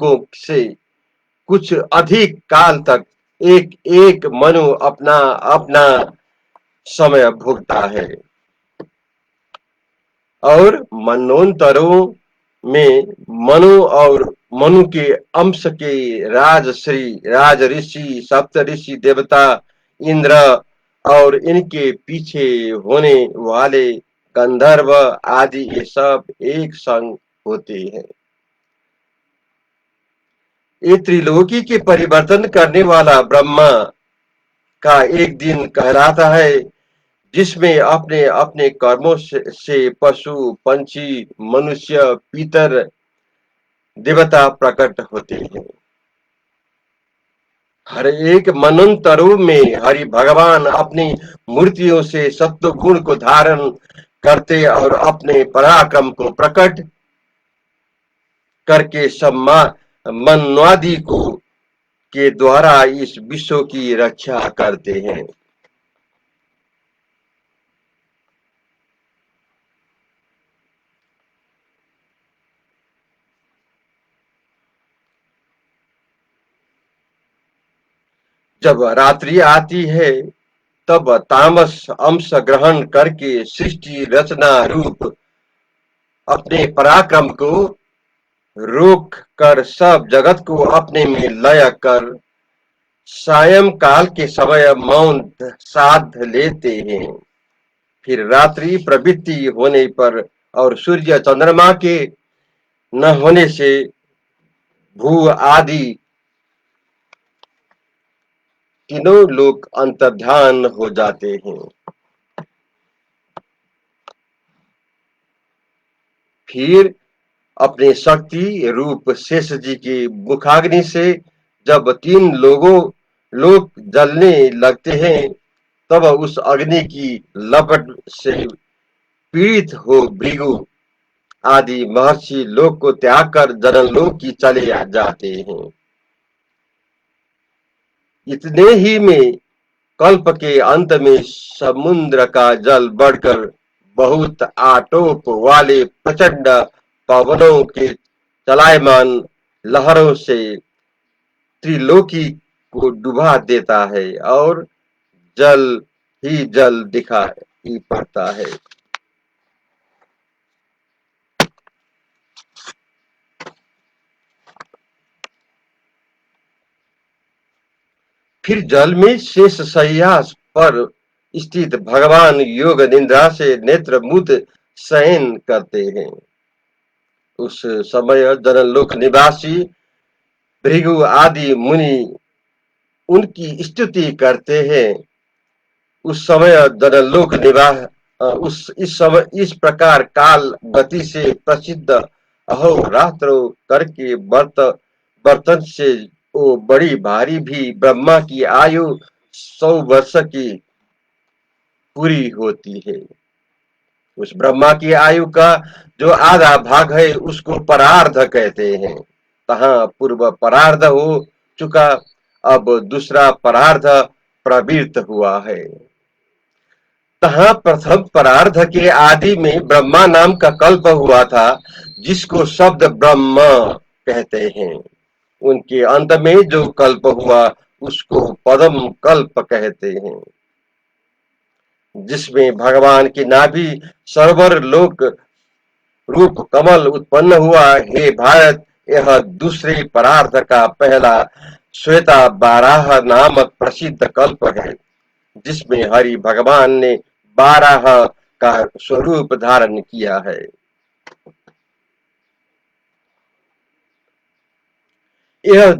लोगों से कुछ अधिक काल तक एक एक मनु अपना अपना समय भोगता है और मनोन्तरों में मनु और मनु के अंश के राजश्री राज ऋषि सप्त ऋषि देवता इंद्र और इनके पीछे होने वाले गंधर्व आदि ये सब एक संग होते हैं। ये त्रिलोकी के परिवर्तन करने वाला ब्रह्मा का एक दिन कहलाता है जिसमें अपने अपने कर्मों से पशु पंछी मनुष्य पितर देवता प्रकट होते हैं। हर एक मनंतरों में हरि भगवान अपनी मूर्तियों से सत्व गुण को धारण करते और अपने पराक्रम को प्रकट करके मन्वादि को के द्वारा इस विश्व की रक्षा करते हैं। जब रात्रि आती है तब तामस अंश ग्रहण करके सृष्टि रचना रूप अपने पराक्रम को रोक कर सब जगत को अपने में लय कर सायंकाल के समय मौन साध लेते हैं। फिर रात्रि प्रवृत्ति होने पर और सूर्य चंद्रमा के न होने से भू आदि तीनों लोग अंतर्ध्यान हो जाते हैं। फिर अपने शक्ति रूप शेष जी की मुखाग्नि से जब तीन लोग जलने लगते हैं तब उस अग्नि की लपट से पीड़ित हो भृगु आदि महर्षि लोक को त्याग कर जनन लोक की चले जाते हैं। इतने ही में कल्प के अंत में समुद्र का जल बढ़कर बहुत आटोप वाले प्रचंड पवनों के चलायमान लहरों से त्रिलोकी को डुबा देता है और जल ही जल दिखाई पड़ता है। फिर जल में शेष शय्या पर स्थित भगवान योग निद्रा से नेत्र मुद शयन करते हैं। उस समय जनलोक निवासी भृगु आदि मुनि उनकी स्तुति करते हैं। उस समय जनलोक निवास उस इस समय इस प्रकार काल गति से प्रसिद्ध अहोरात्र करके बर्तन से वो बड़ी भारी भी ब्रह्मा की आयु 100 वर्ष की पूरी होती है। उस ब्रह्मा की आयु का जो आधा भाग है उसको परार्ध कहते हैं। तहाँ पूर्व परार्ध हो चुका, अब दूसरा परार्ध प्रवृत्त हुआ है। तहाँ प्रथम परार्ध के आदि में ब्रह्मा नाम का कल्प हुआ था जिसको शब्द ब्रह्म कहते हैं। उनके अंत में जो कल्प हुआ उसको पदम कल्प कहते हैं जिसमें भगवान की नाभि सरोवर लोक रूप कमल उत्पन्न हुआ। हे भारत, यह दूसरे परार्थ का पहला श्वेता बाराह नामक प्रसिद्ध कल्प है जिसमें हरि भगवान ने बाराह का स्वरूप धारण किया है। यह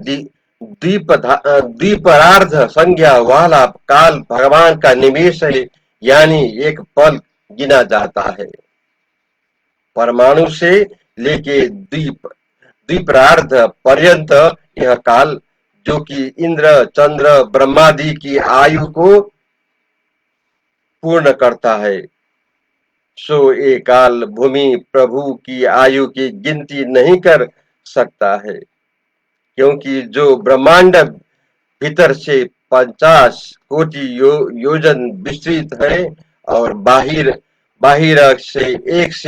द्विपरार्ध संज्ञा वाला काल भगवान का निमेष है, यानी एक पल गिना जाता है। परमाणु से लेके द्विपरार्ध पर्यंत यह काल जो कि इंद्र चंद्र ब्रह्मादि की आयु को पूर्ण करता है, सो ये काल भूमि प्रभु की आयु की गिनती नहीं कर सकता है, क्योंकि जो ब्रह्मांड भीतर से 50 कोटि योजन विस्तृत है और बाहिर बाहिर से एक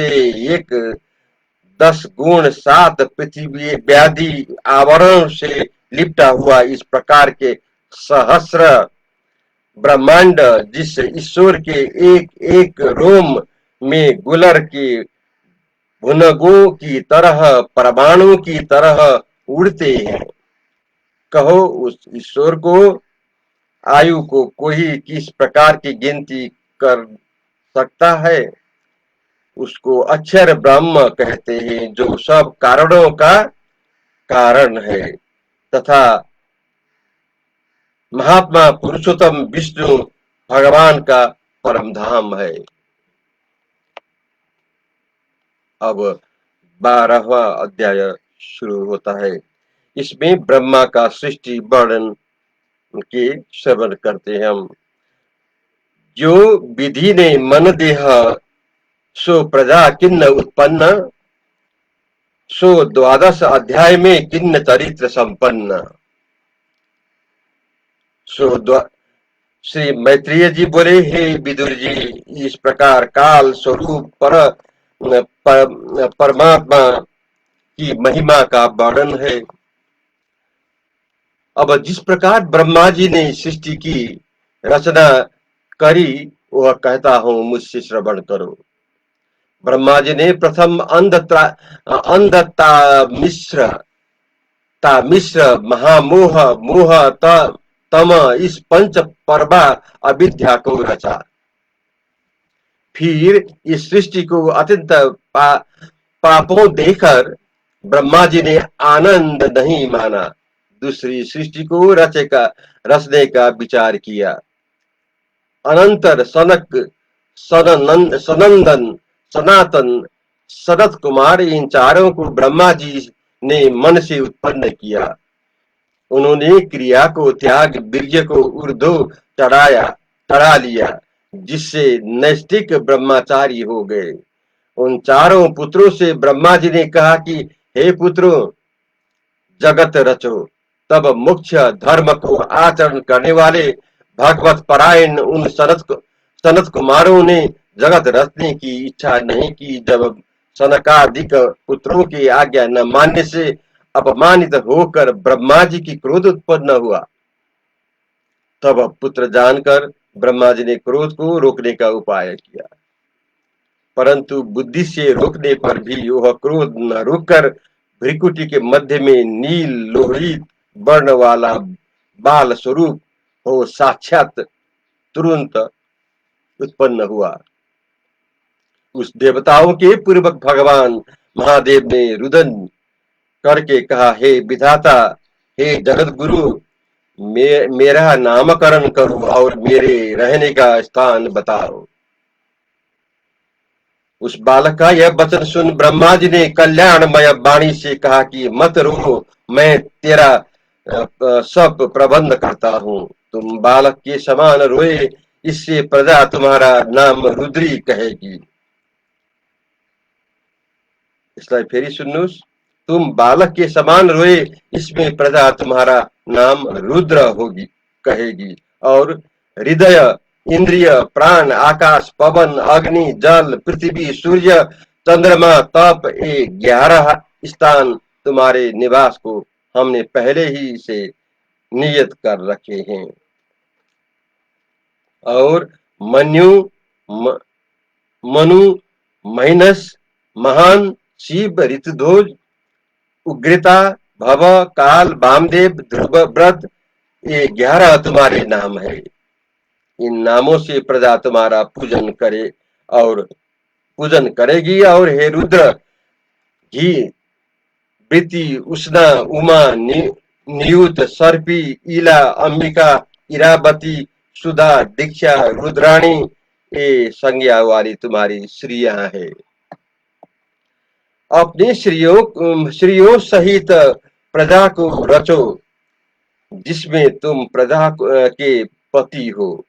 10 गुण 7 पृथ्वी व्याधि आवरण से लिपटा हुआ इस प्रकार के सहस्र ब्रह्मांड, जिस ईश्वर के एक एक रोम में गुलर के भुनगों की तरह, परमाणु की तरह उड़ते हैं। कहो उस ईश्वर को, आयु को कोई किस प्रकार की गिनती कर सकता है? उसको अक्षर ब्रह्म कहते हैं, जो सब कारणों का कारण है तथा महात्मा पुरुषोत्तम विष्णु भगवान का परम धाम है। अब 12वां अध्याय शुरू होता है। इसमें ब्रह्मा का सृष्टि वर्णन के श्रवण करते हैं हम। जो विधि ने मन देह सो प्रजा किन्न उत्पन्न, सो 12 अध्याय में किन्न चरित्र संपन्न। श्री मैत्रेय जी बोले, हे विदुर जी, इस प्रकार काल स्वरूप परमात्मा की महिमा का वर्णन है। अब जिस प्रकार ब्रह्मा जी ने सृष्टि की रचना करी, वह कहता हूं, मुझसे श्रवण करो। ब्रह्मा जी ने प्रथम अंधता मिश्र महामोह मोह तम इस पंच परवा अविद्या को रचा। फिर इस सृष्टि को अत्यंत पापों देकर ब्रह्मा जी ने आनंद नहीं माना, दूसरी सृष्टि को रचने का विचार किया। अनंतर सनंदन सनातन सनत कुमार, इन चारों को ब्रह्मा जी ने मन से उत्पन्न किया। उन्होंने क्रिया को त्याग वीर्य को ऊर्ध्व चढ़ा लिया, जिससे नैष्ठिक ब्रह्मचारी हो गए। उन चारों पुत्रों से ब्रह्मा जी ने कहा कि हे पुत्रों, जगत रचो। तब मुख्य धर्म को आचरण करने वाले भगवत परायण उन सनत कुमारों ने जगत रचने की इच्छा नहीं की। जब सनकादिक पुत्रों की आज्ञा न मानने से अपमानित होकर ब्रह्मा जी की क्रोध उत्पन्न हुआ, तब पुत्र जानकर ब्रह्मा जी ने क्रोध को रोकने का उपाय किया। परंतु बुद्धि से रोकने पर भी वह क्रोध न रोककर भ्रिकुटी के मध्य में नील लोहित वर्ण वाला बाल स्वरूप हो साक्षात तुरंत उत्पन्न हुआ। उस देवताओं के पूर्वक भगवान महादेव ने रुदन करके कहा, हे विधाता, हे जगत गुरु, मेरा नामकरण करो और मेरे रहने का स्थान बताओ। उस बालक का यह वचन सुन ब्रह्मा जी ने कल्याणमय वाणी से कहा कि मत रो, मैं तेरा सब प्रबंध करता हूँ। तुम बालक के समान रोए, इससे प्रजा तुम्हारा नाम रुद्री कहेगी। इसलिए फिर सुनुस, तुम बालक के समान रोए, इसमें प्रजा तुम्हारा नाम रुद्र होगी कहेगी। और हृदय, इंद्रिय, प्राण, आकाश, पवन, अग्नि, जल, पृथ्वी, सूर्य, चंद्रमा, तप, ये 11 स्थान तुम्हारे निवास को हमने पहले ही से नियत कर रखे हैं। और मनु, महिनस, महान, शिव, ऋतुध्वज, उग्रता, भव, काल, वामदेव, ध्रुवव्रत, ये 11 तुम्हारे नाम है। इन नामों से प्रजा तुम्हारा पूजन करेगी। और हे रुद्र, घी, वृत्ति, उष्णा, उमा, नियुत, सर्पी, ईला, अंबिका, इरावती, सुधा, दीक्षा, रुद्राणी, ये संज्ञा वाली तुम्हारी श्रियां है। अपने श्रियों सहित प्रजा को रचो, जिसमें तुम प्रजा के पति हो।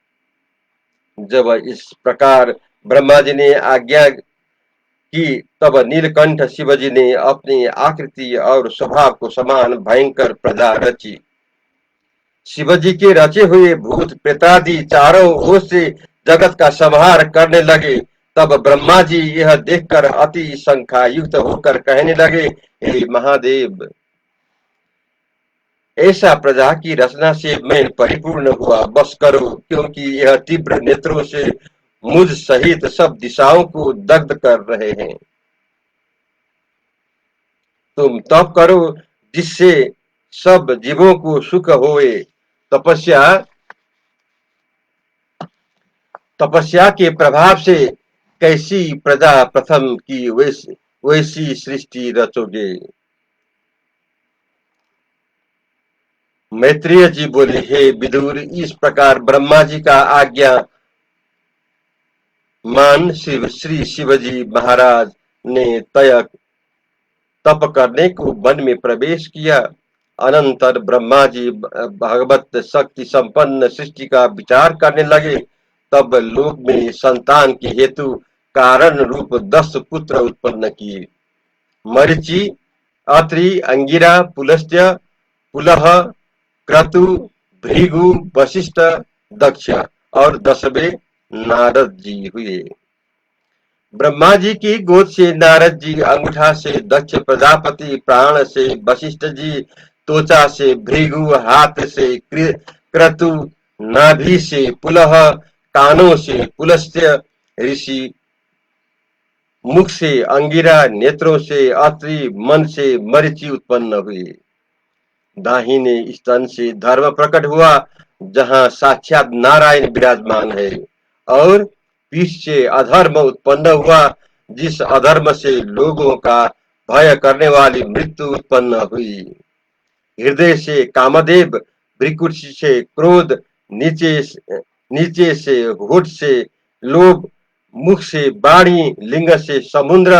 जब इस प्रकार ब्रह्मा जी ने आज्ञा की, तब नीलकंठ शिवजी ने अपनी आकृति और स्वभाव को समान भयंकर प्रजा रची। शिवजी के रचे हुए भूत प्रेतादि चारों ओर से जगत का संहार करने लगे। तब ब्रह्मा जी यह देखकर अति शंका युक्त होकर कहने लगे, हे महादेव, ऐसा प्रजा की रचना से मैं परिपूर्ण हुआ, बस करो, क्योंकि यह तीव्र नेत्रों से मुझ सहित सब दिशाओं को दग्ध कर रहे हैं। तुम तप करो जिससे सब जीवों को सुख होए। तपस्या तपस्या के प्रभाव से कैसी प्रजा प्रथम की वैसी वैसी सृष्टि रचोगे। मैत्रेय जी बोले, हे विदुर, इस प्रकार ब्रह्मा जी का आज्ञा मान श्री शिवजी महाराज ने तय तप करने को वन में प्रवेश किया। अनंतर ब्रह्मा जी भगवत शक्ति संपन्न सृष्टि का विचार करने लगे। तब लोक में संतान के हेतु कारण रूप 10 पुत्र उत्पन्न किए। मरीचि, अत्रि, अंगिरा, पुलस्त्य, पुलह, क्रतु, भृगु, वशिष्ठ, दक्ष और 10वें नारद जी हुए। ब्रह्मा जी की गोद से नारद जी, अंगूठा से दक्ष प्रजापति, प्राण से वशिष्ठ जी, त्वचा से भृगु, हाथ से क्रतु, नाभि से पुलह, कानों से पुलस्त्य ऋषि, मुख से अंगिरा, नेत्रों से अत्रि, मन से मरीचि उत्पन्न हुए। दाहिने स्तन से धर्म प्रकट हुआ, जहां साक्षात नारायण विराजमान है, और पीठ से अधर्म उत्पन्न हुआ, जिस अधर्म से लोगों का भय करने वाली मृत्यु उत्पन्न हुई। हृदय से कामदेव, भ्रिकुट से क्रोध, नीचे से होठ से लोभ, मुख से वाणी, लिंग से समुद्र,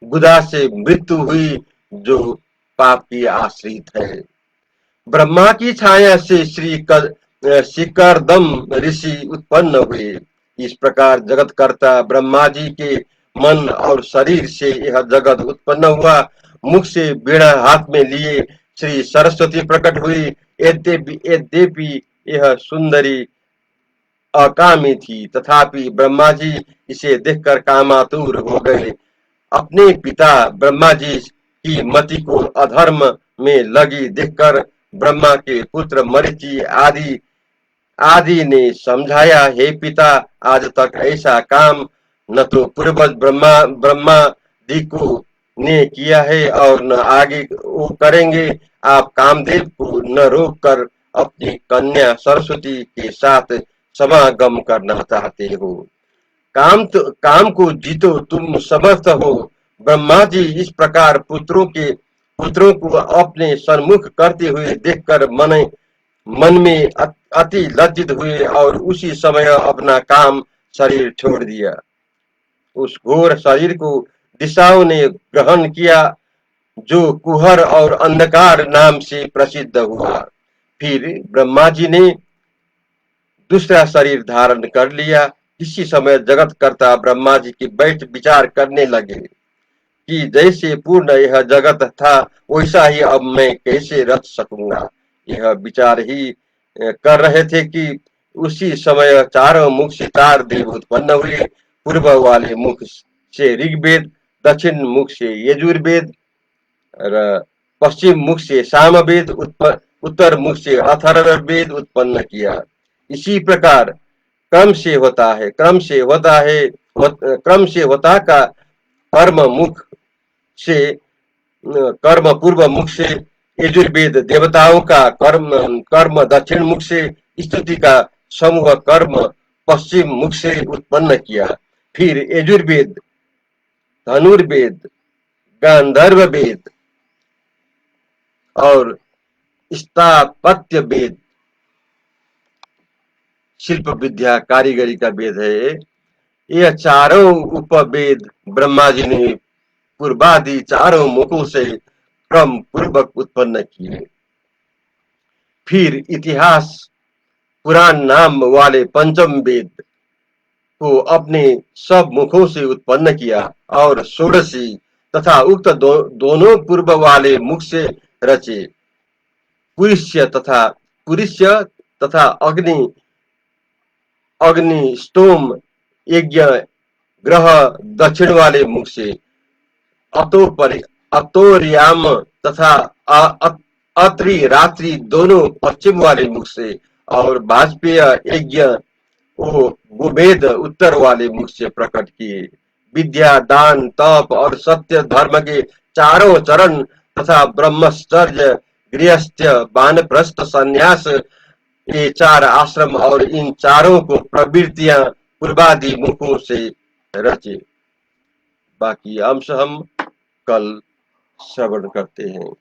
गुदा से मृत्यु हुई, जो पाप की आश्रित है। ब्रह्मा की छाया से शिकरदम ऋषि उत्पन्न हुए। इस प्रकार जगत कर्ता ब्रह्मा जी के मन और शरीर से यह जगत उत्पन्न हुआ। मुख से वीणा हाथ में लिए श्री सरस्वती प्रकट हुई। यद्यपि यह सुंदरी अकामी थी, तथापि ब्रह्मा जी इसे देखकर कामातुर हो गए। अपने पिता ब्रह्मा जी की मति को अधर्म में लगी देखकर ब्रह्मा के पुत्र मरीचि आदि ने समझाया, हे पिता, आज तक ऐसा काम न तो पूर्वज ब्रह्मा दी को ने किया है और न आगे वो करेंगे। आप कामदेव को न रोक कर अपनी कन्या सरस्वती के साथ समागम करना चाहते हो। काम को जीतो, तुम समर्थ हो। ब्रह्मा जी इस प्रकार पुत्रों को अपने सन्मुख करते हुए देखकर मन में अति लज्जित हुए और उसी समय अपना काम शरीर छोड़ दिया। उस घोर शरीर को दिशाओं ने ग्रहण किया, जो कुहर और अंधकार नाम से प्रसिद्ध हुआ। फिर ब्रह्मा जी ने दूसरा शरीर धारण कर लिया। इसी समय जगत कर्ता ब्रह्मा जी की बैठ विचार करने लगे कि जैसे पूर्ण यह जगत था, वैसा ही अब मैं कैसे रच सकूंगा। यह विचार ही कर रहे थे कि उसी समय चारों मुख से 4 देव उत्पन्न हुए। पूर्व वाले मुख से ऋग्वेद, दक्षिण मुख से यजुर्वेद, पश्चिम मुख से सामवेद, उत्तर मुख से अथर्ववेद उत्पन्न किया। इसी प्रकार क्रम से होता का कर्म मुख से कर्म पूर्व मुख से यजुर्वेद, देवताओं का कर्म दक्षिण मुख से, स्तुति का समूह कर्म पश्चिम मुख से उत्पन्न किया। फिर यजुर्वेद, धनुर्वेद, गांधर्व वेद और स्थापत्य वेद, शिल्प विद्या कारीगरी का वेद है, यह चारों उपवेद ब्रह्मा जी ने पूर्वादि चारों मुखों से क्रम पूर्वक उत्पन्न किए। फिर इतिहास पुराण नाम वाले पंचम वेद को अपने सब मुखों से उत्पन्न किया और षोडशी तथा उक्त दोनों पूर्व वाले मुख से रचे। पुरुष्य तथा अग्नि स्तोम यज्ञ ग्रह दक्षिण वाले मुख से, अतोरियाम तथा अत्रि रात्रि दोनों पश्चिम वाले मुख से, और वाजपेय यज्ञ वो गोवेद उत्तर वाले मुख से प्रकट किए। विद्या दान तप और सत्य धर्म के चारों चरण तथा ब्रह्मचर्य गृहस्थ्य वानप्रस्थ संन्यास, ये चार आश्रम और इन चारों को प्रवृत्तियां पूर्वादि मुखों से रचे। बाकी अंश हम कल श्रवण करते हैं।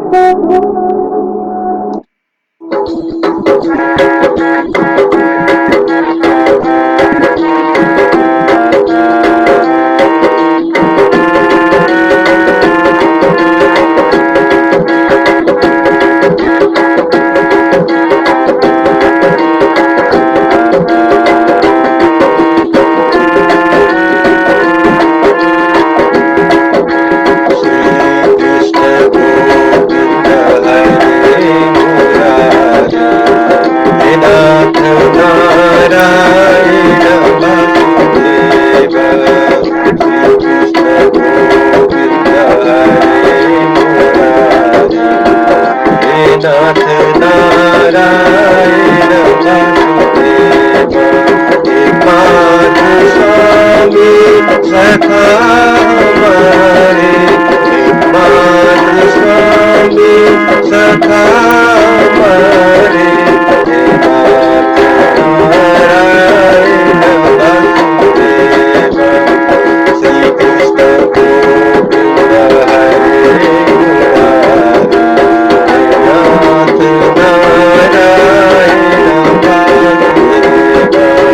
Thank you.